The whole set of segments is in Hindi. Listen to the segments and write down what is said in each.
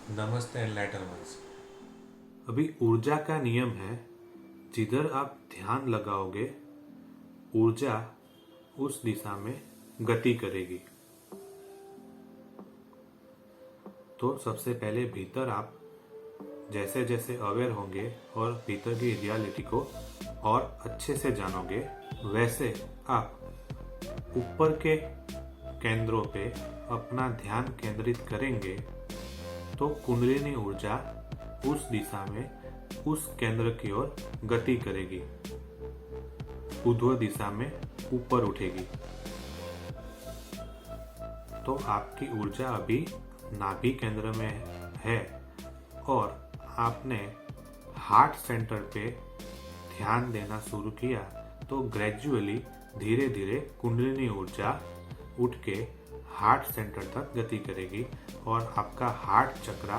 नमस्ते एनलाइटनर्स। अभी ऊर्जा का नियम है, जिधर आप ध्यान लगाओगे ऊर्जा उस दिशा में गति करेगी। तो सबसे पहले भीतर आप जैसे जैसे अवेयर होंगे और भीतर की रियलिटी को और अच्छे से जानोगे, वैसे आप ऊपर के केंद्रों पे अपना ध्यान केंद्रित करेंगे तो कुंडलिनी ऊर्जा उस दिशा में उस केंद्र की ओर गति करेगी, ऊर्ध्व दिशा में ऊपर उठेगी। तो आपकी ऊर्जा अभी नाभि केंद्र में है और आपने हार्ट सेंटर पे ध्यान देना शुरू किया तो ग्रेजुअली धीरे धीरे कुंडलिनी ऊर्जा उठ के हार्ट सेंटर तक गति करेगी और आपका हार्ट चक्र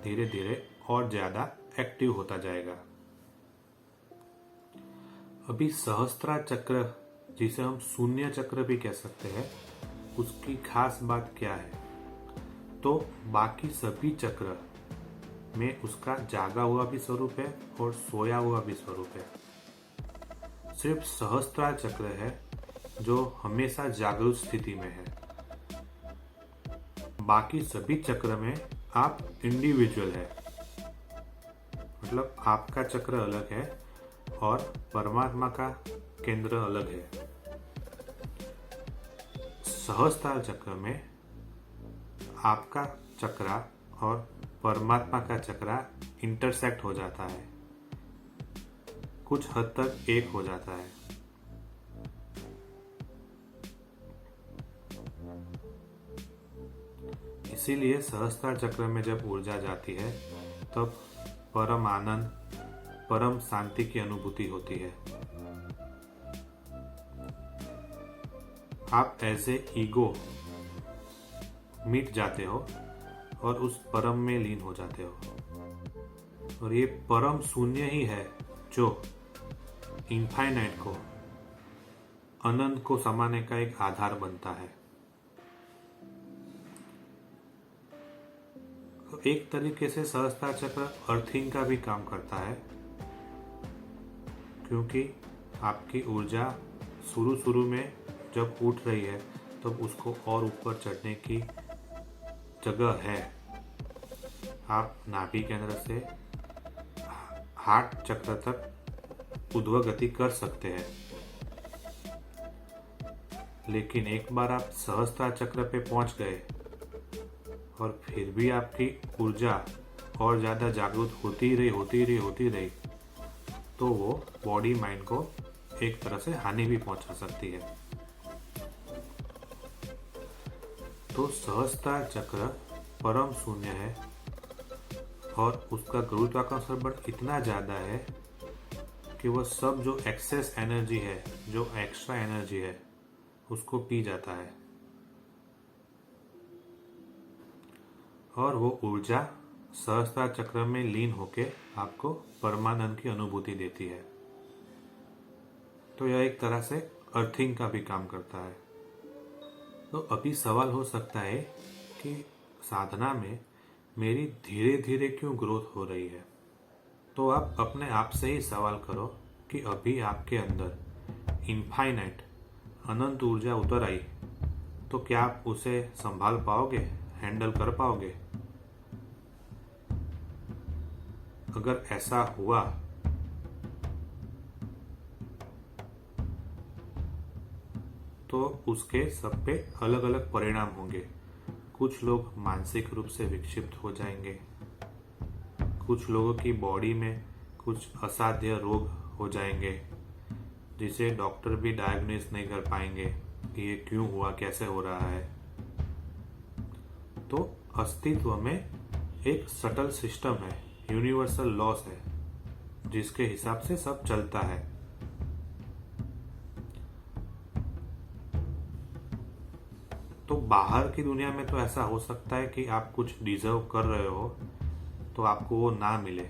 धीरे धीरे और ज्यादा एक्टिव होता जाएगा। अभी सहस्त्रा चक्र, जिसे हम शून्य चक्र भी कह सकते हैं, उसकी खास बात क्या है? तो बाकी सभी चक्र में उसका जागा हुआ भी स्वरूप है और सोया हुआ भी स्वरूप है। सिर्फ सहस्त्रा चक्र है जो हमेशा जागरूक स्थिति में है। बाकी सभी चक्र में आप इंडिविजुअल है, मतलब आपका चक्र अलग है और परमात्मा का केंद्र अलग है। सहस्त्रार चक्र में आपका चक्र और परमात्मा का चक्र इंटरसेक्ट हो जाता है, कुछ हद तक एक हो जाता है। इसीलिए सहस्त्रार चक्र में जब ऊर्जा जाती है तब परम आनंद, परम शांति की अनुभूति होती है। आप ऐसे ईगो मिट जाते हो और उस परम में लीन हो जाते हो। और ये परम शून्य ही है जो इनफाइनाइट को, अनंत को समाने का एक आधार बनता है। तो एक तरीके से सहस्त्रार चक्र अर्थिंग का भी काम करता है, क्योंकि आपकी ऊर्जा शुरू में जब उठ रही है तब उसको और ऊपर चढ़ने की जगह है। आप नाभि केंद्र से हार्ट चक्र तक ऊर्ध्व गति कर सकते हैं, लेकिन एक बार आप सहस्त्रार चक्र पे पहुंच गए और फिर भी आपकी ऊर्जा और ज्यादा जागरूक होती रही तो वो बॉडी माइंड को एक तरह से हानि भी पहुंचा सकती है। तो सहस्त्रार चक्र परम शून्य है और उसका गुरुत्वाकर्षण बल इतना ज्यादा है कि वह सब जो एक्सेस एनर्जी है, जो एक्स्ट्रा एनर्जी है, उसको पी जाता है और वो ऊर्जा सहस्त्रार चक्र में लीन होके आपको परमानंद की अनुभूति देती है। तो यह एक तरह से अर्थिंग का भी काम करता है। तो अभी सवाल हो सकता है कि साधना में मेरी धीरे धीरे क्यों ग्रोथ हो रही है? तो आप अपने आप से ही सवाल करो कि अभी आपके अंदर इनफाइनाइट अनंत ऊर्जा उतर आई तो क्या आप उसे संभाल पाओगे, हैंडल कर पाओगे? अगर ऐसा हुआ तो उसके सब पे अलग अलग परिणाम होंगे। कुछ लोग मानसिक रूप से विक्षिप्त हो जाएंगे, कुछ लोगों की बॉडी में कुछ असाध्य रोग हो जाएंगे जिसे डॉक्टर भी डायग्नोस नहीं कर पाएंगे कि ये क्यों हुआ, कैसे हो रहा है। तो अस्तित्व में एक सटल सिस्टम है, यूनिवर्सल लॉस है, जिसके हिसाब से सब चलता है। तो बाहर की दुनिया में तो ऐसा हो सकता है कि आप कुछ डिजर्व कर रहे हो तो आपको वो ना मिले,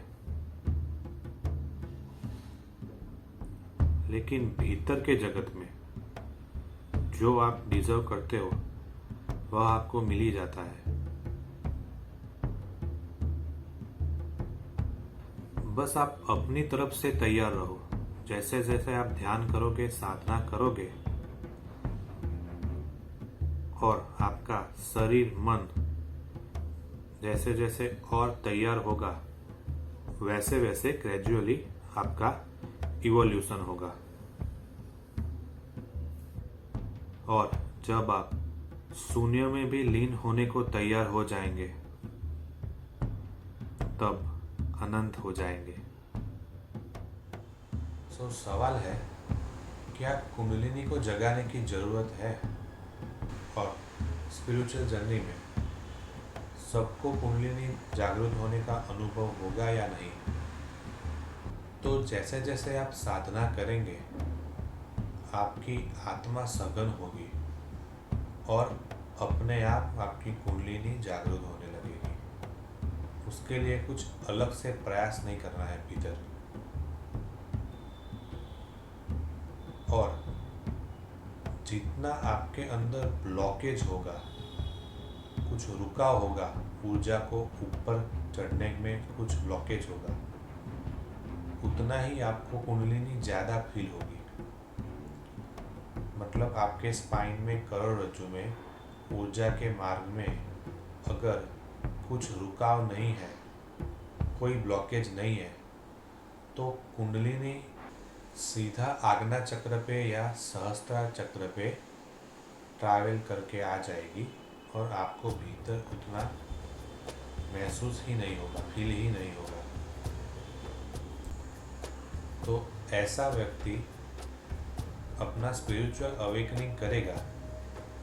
लेकिन भीतर के जगत में जो आप डिजर्व करते हो वह आपको मिल ही जाता है। बस आप अपनी तरफ से तैयार रहो। जैसे जैसे आप ध्यान करोगे, साधना करोगे और आपका शरीर मन जैसे जैसे और तैयार होगा, वैसे वैसे ग्रेजुअली आपका इवोल्यूशन होगा। और जब आप शून्य में भी लीन होने को तैयार हो जाएंगे, तब अनंत हो जाएंगे। सवाल है, क्या कुंडलिनी को जगाने की जरूरत है? और स्पिरिचुअल जर्नी में सबको कुंडलिनी जागृत होने का अनुभव होगा या नहीं? तो जैसे जैसे आप साधना करेंगे, आपकी आत्मा सघन होगी और अपने आप आपकी कुंडलिनी जागृत होने लगेगी। उसके लिए कुछ अलग से प्रयास नहीं करना है भीतर। और जितना आपके अंदर ब्लॉकेज होगा, कुछ रुका होगा, ऊर्जा को ऊपर चढ़ने में कुछ ब्लॉकेज होगा, उतना ही आपको कुंडलिनी ज़्यादा फील होगी। मतलब आपके स्पाइन में, करोड़रज्जु में, ऊर्जा के मार्ग में अगर कुछ रुकाव नहीं है, कोई ब्लॉकेज नहीं है, तो कुंडलिनी सीधा आज्ञा चक्र पे या सहस्त्रार चक्र पे ट्रैवल करके आ जाएगी और आपको भीतर उतना महसूस ही नहीं होगा, फील ही नहीं होगा। तो ऐसा व्यक्ति अपना स्पिरिचुअल अवेकनिंग करेगा,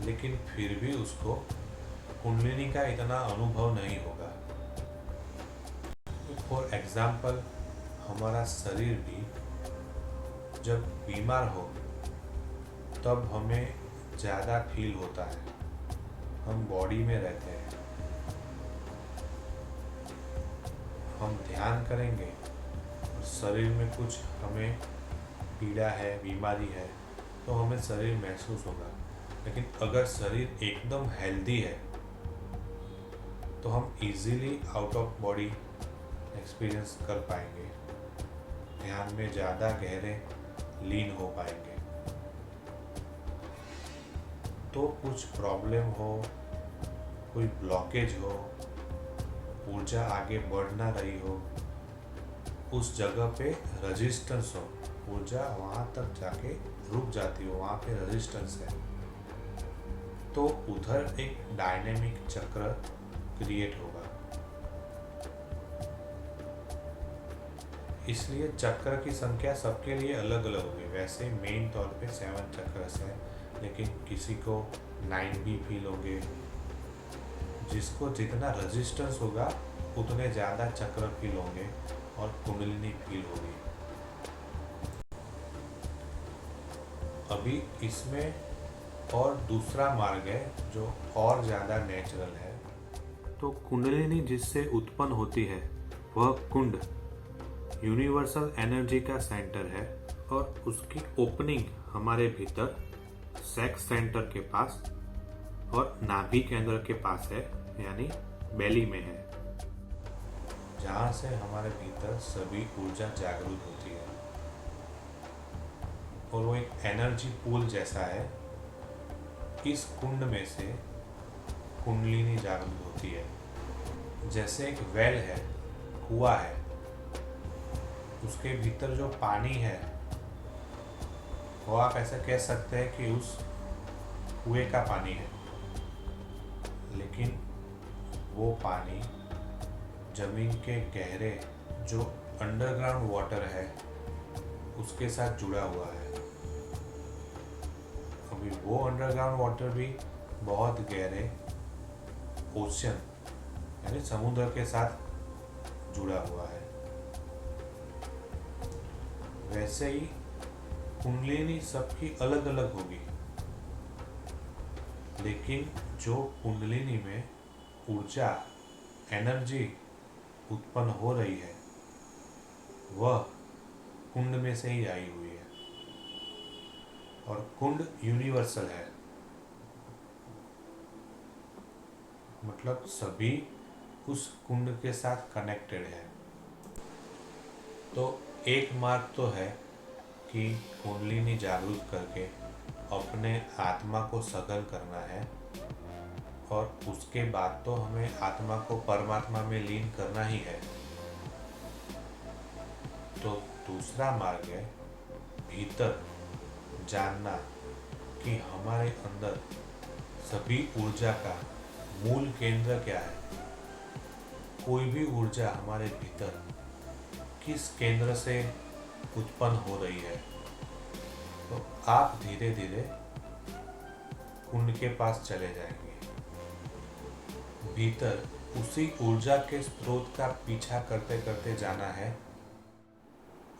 लेकिन फिर भी उसको कुंडलिनी का इतना अनुभव नहीं होगा। फॉर एग्जाम्पल, हमारा शरीर भी जब बीमार हो तब हमें ज़्यादा फील होता है, हम बॉडी में रहते हैं। हम ध्यान करेंगे और शरीर में कुछ हमें पीड़ा है, बीमारी है, तो हमें शरीर महसूस होगा। लेकिन अगर शरीर एकदम हेल्दी है तो हम easily out of body experience कर पाएंगे, ध्यान में ज़्यादा गहरे लीन हो पाएंगे। तो कुछ प्रॉब्लम हो, कोई ब्लॉकेज हो, ऊर्जा आगे बढ़ ना रही हो, उस जगह पे रेजिस्टेंस हो, ऊर्जा वहाँ तक जाके रुक जाती हो, वहाँ पे रेजिस्टेंस है, तो उधर एक डायनेमिक चक्र क्रिएट होगा। इसलिए चक्र की संख्या सबके लिए अलग अलग होगी। वैसे मेन तौर पे 7 चक्र है, लेकिन किसी को 9 भी फील होंगे। जिसको जितना रेजिस्टेंस होगा उतने ज़्यादा चक्र फील होंगे और कुंडलिनी फील होगी। अभी इसमें और दूसरा मार्ग है जो और ज़्यादा नेचुरल है। तो कुंडलिनी जिससे उत्पन्न होती है वह कुंड यूनिवर्सल एनर्जी का सेंटर है और उसकी ओपनिंग हमारे भीतर सेक्स सेंटर के पास और नाभि केंद्र के पास है, यानी बेली में है, जहाँ से हमारे भीतर सभी ऊर्जा जागृत होती है। और वो एक एनर्जी पूल जैसा है। इस कुंड में से कुंडलिनी जागृत होती है। जैसे एक वेल है, कुआं है, उसके भीतर जो पानी है वो आप ऐसा कह सकते हैं कि उस कुएं का पानी है, लेकिन वो पानी जमीन के गहरे जो अंडरग्राउंड वाटर है उसके साथ जुड़ा हुआ है। अभी वो अंडरग्राउंड वाटर भी बहुत गहरे ओशन यानी समुद्र के साथ जुड़ा हुआ है। वैसे ही कुंडलिनी सबकी अलग अलग होगी, लेकिन जो कुंडलिनी में ऊर्जा, एनर्जी उत्पन्न हो रही है वह कुंड में से ही आई हुई है। और कुंड यूनिवर्सल है, मतलब सभी उस कुंड के साथ कनेक्टेड है। तो एक मार्ग तो है कि कुंडलिनी जागृत करके अपने आत्मा को सघन करना है, और उसके बाद तो हमें आत्मा को परमात्मा में लीन करना ही है। तो दूसरा मार्ग है भीतर जानना कि हमारे अंदर सभी ऊर्जा का मूल केंद्र क्या है। कोई भी ऊर्जा हमारे भीतर किस केंद्र से उत्पन्न हो रही है। तो आप धीरे धीरे कुंड के पास चले जाएंगे, भीतर उसी ऊर्जा के स्रोत का पीछा करते करते जाना है,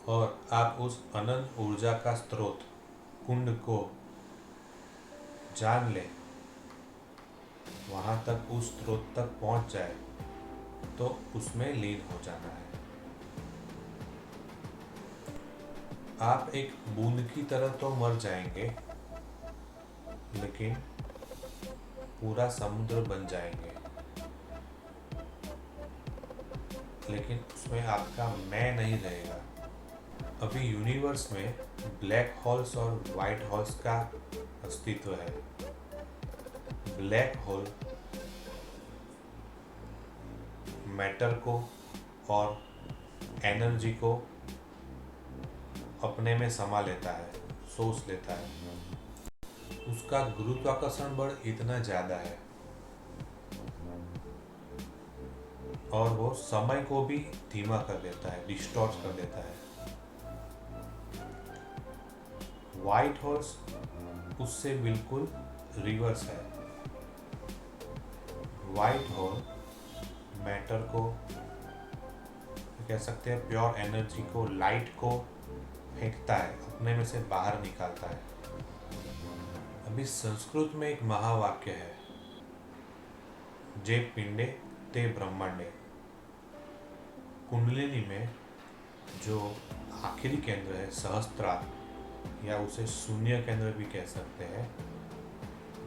और आप उस अनंत ऊर्जा का स्रोत कुंड को जान ले, वहां तक उस स्रोत तक पहुंच जाए तो उसमें लीन हो जाना है। आप एक बूंद की तरह तो मर जाएंगे, लेकिन पूरा समुद्र बन जाएंगे। लेकिन उसमें आपका मैं नहीं रहेगा। अभी यूनिवर्स में ब्लैक होल्स और वाइट होल्स का अस्तित्व है। ब्लैक होल मैटर को और एनर्जी को अपने में समा लेता है, सोच लेता है। उसका गुरुत्वाकर्षण बल इतना ज़्यादा है, और वो समय को भी धीमा कर देता है, डिस्टॉर्ट कर देता है। व्हाइट होल्स उससे बिल्कुल रिवर्स है। व्हाइट होल मैटर को, कह सकते हैं प्योर एनर्जी को, लाइट को फेंकता है, अपने में से बाहर निकालता है। अभी संस्कृत में एक महावाक्य है, जे पिंडे ते ब्रह्मांडे। कुंडलिनी में जो आखिरी केंद्र है सहस्त्रार, या उसे शून्य केंद्र भी कह सकते हैं,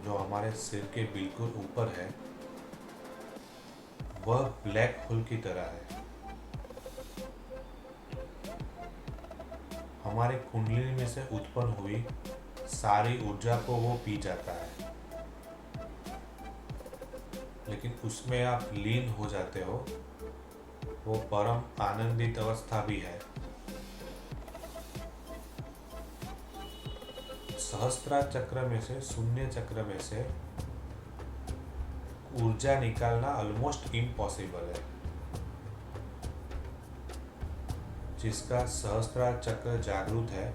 जो हमारे सिर के बिल्कुल ऊपर है, वह ब्लैक होल की तरह है। हमारे कुंडलिनी में से उत्पन्न हुई सारी ऊर्जा को वो पी जाता है, लेकिन उसमें आप लीन हो जाते हो। वो परम आनंदित अवस्था भी है। सहस्त्रार चक्र में से, शून्य चक्र में से ऊर्जा निकालना ऑलमोस्ट इम्पॉसिबल है। जिसका सहस्त्रार चक्र जागृत है,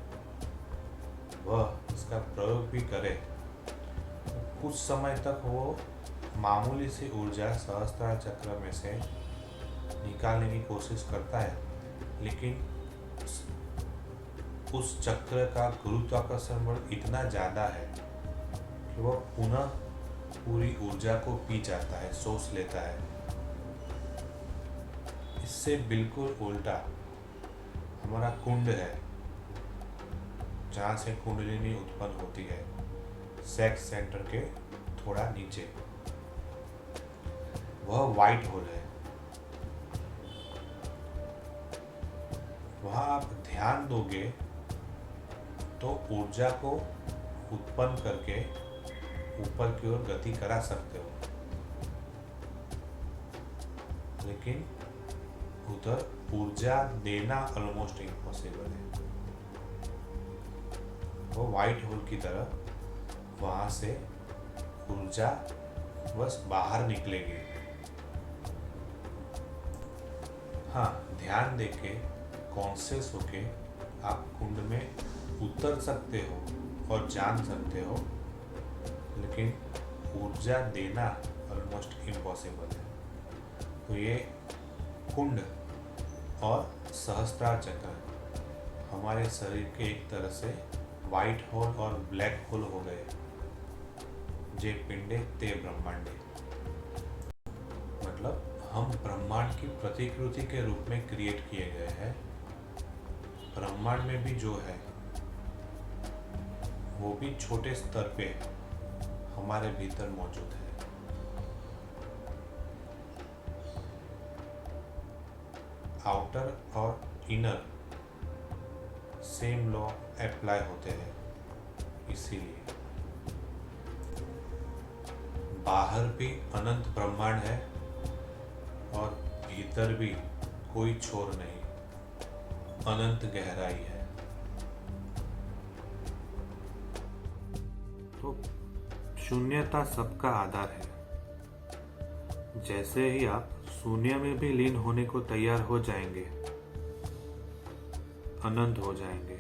वह इसका प्रयोग भी करे, कुछ समय तक वो मामूली सी ऊर्जा सहस्त्रार चक्र में से निकालने की कोशिश करता है, लेकिन उस चक्र का गुरुत्वाकर्षण बल इतना ज़्यादा है कि वह पुनः पूरी ऊर्जा को पी जाता है, सोच लेता है। इससे बिल्कुल उल्टा हमारा कुंड है, जहाँ से कुंडलिनी उत्पन्न होती है, सेक्स सेंटर के थोड़ा नीचे, वह वाइट होल है। वहाँ आप ध्यान दोगे तो ऊर्जा को उत्पन्न करके ऊपर की ओर गति करा सकते हो, लेकिन उधर ऊर्जा देना ऑलमोस्ट इम्पॉसिबल है। वो वाइट होल की तरह वहां से ऊर्जा बस बाहर निकलेगी। हाँ, ध्यान देके कॉन्शियस होके आप कुंड में उतर सकते हो और जान सकते हो, लेकिन ऊर्जा देना ऑलमोस्ट इम्पॉसिबल है। तो ये कुंड और सहस्त्रार चक्र हमारे शरीर के एक तरह से वाइट होल और ब्लैक होल हो गए, जे पिंडे ते ब्रह्मांडे। मतलब हम ब्रह्मांड की प्रतिकृति के रूप में क्रिएट किए गए हैं। ब्रह्मांड में भी जो है वो भी छोटे स्तर पे हमारे भीतर मौजूद है। आउटर और इनर सेम लॉ अप्लाई होते हैं। इसीलिए बाहर भी अनंत ब्रह्मांड है और भीतर भी कोई छोर नहीं, अनंत गहराई है। तो शून्यता सबका आधार है। जैसे ही आप शून्य में भी लीन होने को तैयार हो जाएंगे, अनंत हो जाएंगे।